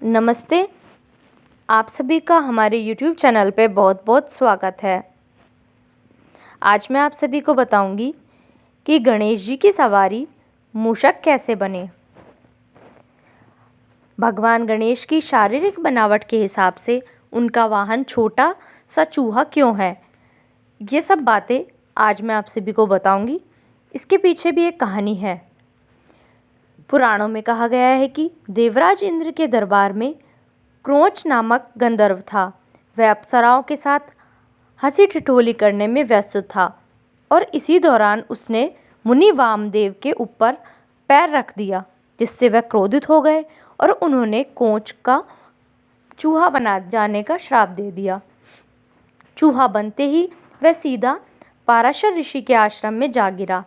नमस्ते। आप सभी का हमारे YouTube चैनल पे बहुत बहुत स्वागत है। आज मैं आप सभी को बताऊंगी कि गणेश जी की सवारी मूषक कैसे बने। भगवान गणेश की शारीरिक बनावट के हिसाब से उनका वाहन छोटा सा चूहा क्यों है, ये सब बातें आज मैं आप सभी को बताऊंगी। इसके पीछे भी एक कहानी है। पुराणों में कहा गया है कि देवराज इंद्र के दरबार में क्रोंच नामक गंधर्व था। वह अप्सराओं के साथ हंसी ठिठोली करने में व्यस्त था और इसी दौरान उसने मुनि वामदेव के ऊपर पैर रख दिया, जिससे वह क्रोधित हो गए और उन्होंने क्रोंच का चूहा बना जाने का श्राप दे दिया। चूहा बनते ही वह सीधा पाराशर ऋषि के आश्रम में जा गिरा।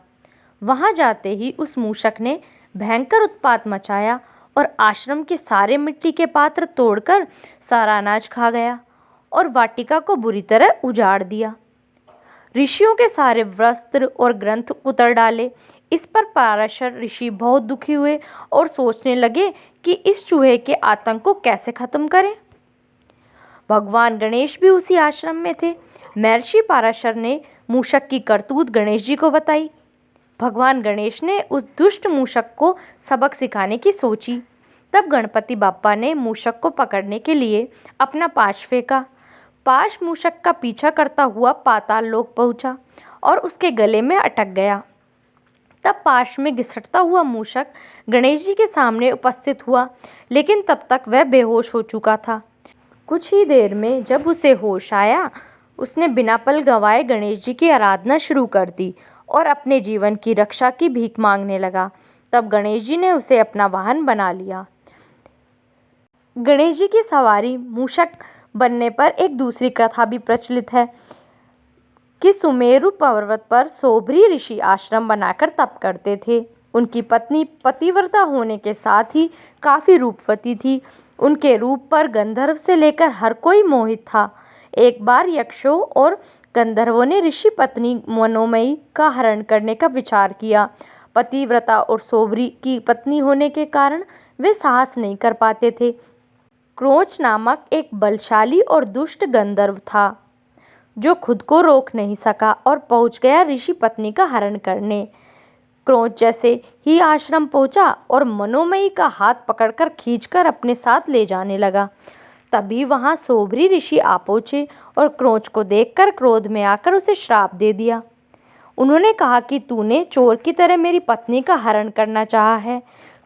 वहां जाते ही उस मूषक ने भयंकर उत्पात मचाया और आश्रम के सारे मिट्टी के पात्र तोड़कर सारा अनाज खा गया और वाटिका को बुरी तरह उजाड़ दिया। ऋषियों के सारे वस्त्र और ग्रंथ उतर डाले। इस पर पाराशर ऋषि बहुत दुखी हुए और सोचने लगे कि इस चूहे के आतंक को कैसे खत्म करें। भगवान गणेश भी उसी आश्रम में थे। महर्षि पाराशर ने मूषक की करतूत गणेश जी को बताई। भगवान गणेश ने उस दुष्ट मूषक को सबक सिखाने की सोची। तब गणपति बाप्पा ने मूषक को पकड़ने के लिए अपना पाश फेंका। पाश मूषक का पीछा करता हुआ पाताल लोक पहुंचा और उसके गले में अटक गया। तब पाश में घिसटता हुआ मूषक गणेश जी के सामने उपस्थित हुआ, लेकिन तब तक वह बेहोश हो चुका था। कुछ ही देर में जब उसे होश आया, उसने बिना पल गंवाए गणेश जी की आराधना शुरू कर दी और अपने जीवन की रक्षा की भीख मांगने लगा। तब गणेश जी ने उसे अपना वाहन बना लिया। गणेश जी की सवारी मूषक बनने पर एक दूसरी कथा भी प्रचलित है कि सुमेरु पर्वत पर सोभरी ऋषि आश्रम बनाकर तप करते थे। उनकी पत्नी पतिव्रता होने के साथ ही काफ़ी रूपवती थी। उनके रूप पर गंधर्व से लेकर हर कोई मोहित था। एक बार यक्षों और गंधर्वों ने ऋषि पत्नी मनोमयी का हरण करने का विचार किया। पतिव्रता और सोभरी की पत्नी होने के कारण वे साहस नहीं कर पाते थे। क्रोंच नामक एक बलशाली और दुष्ट गंधर्व था जो खुद को रोक नहीं सका और पहुंच गया ऋषि पत्नी का हरण करने। क्रोंच जैसे ही आश्रम पहुंचा और मनोमयी का हाथ पकड़कर खींचकर अपने साथ ले जाने लगा। तभी वहां सोभरी ऋषि आ पहुंचे और क्रोंच को देखकर क्रोध में आकर उसे श्राप दे दिया। उन्होंने कहा कि तूने चोर की तरह मेरी पत्नी का हरण करना चाहा है,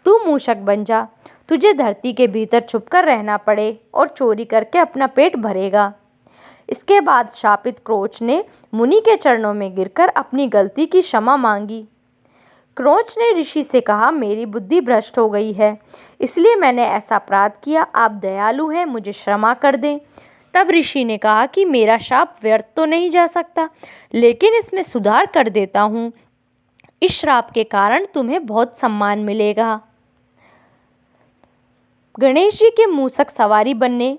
तू मूषक बन जा। तुझे धरती के भीतर छुपकर रहना पड़े और चोरी करके अपना पेट भरेगा। इसके बाद शापित क्रोंच ने मुनि के चरणों में गिरकर अपनी गलती की क्षमा मांगी। क्रोंच ने ऋषि से कहा, मेरी बुद्धि भ्रष्ट हो गई है, इसलिए मैंने ऐसा अपराध किया। आप दयालु हैं, मुझे क्षमा कर दें। तब ऋषि ने कहा कि मेरा शाप व्यर्थ तो नहीं जा सकता, लेकिन इसमें सुधार कर देता हूँ। इस श्राप के कारण तुम्हें बहुत सम्मान मिलेगा। गणेश जी के मूषक सवारी बनने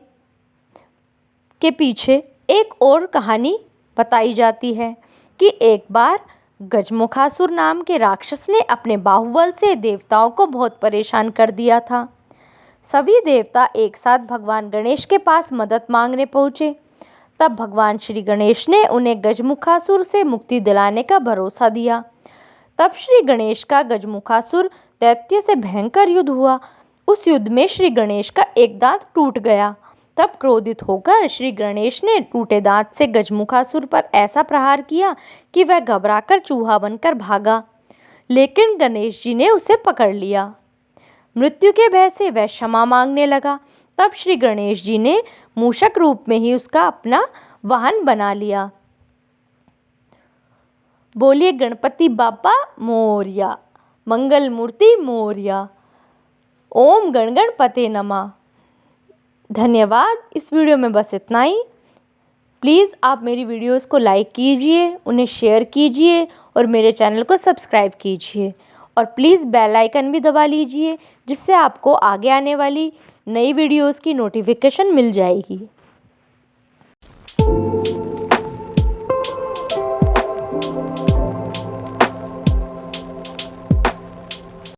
के पीछे एक और कहानी बताई जाती है कि एक बार गजमुखासुर नाम के राक्षस ने अपने बाहुबल से देवताओं को बहुत परेशान कर दिया था। सभी देवता एक साथ भगवान गणेश के पास मदद मांगने पहुँचे। तब भगवान श्री गणेश ने उन्हें गजमुखासुर से मुक्ति दिलाने का भरोसा दिया। तब श्री गणेश का गजमुखासुर दैत्य से भयंकर युद्ध हुआ। उस युद्ध में श्री गणेश का एक दांत टूट गया। तब क्रोधित होकर श्री गणेश ने टूटे दांत से गजमुखासुर पर ऐसा प्रहार किया कि वह घबराकर चूहा बनकर भागा, लेकिन गणेश जी ने उसे पकड़ लिया। मृत्यु के भय से वह क्षमा मांगने लगा। तब श्री गणेश जी ने मूषक रूप में ही उसका अपना वाहन बना लिया। बोलिए गणपति बाप्पा मोरया, मंगल मूर्ति मोरया। ओम गण गणपते नमः। धन्यवाद। इस वीडियो में बस इतना ही। प्लीज़ आप मेरी वीडियोस को लाइक कीजिए, उन्हें शेयर कीजिए और मेरे चैनल को सब्सक्राइब कीजिए। और प्लीज़ बेल आइकन भी दबा लीजिए, जिससे आपको आगे आने वाली नई वीडियोस की नोटिफिकेशन मिल जाएगी।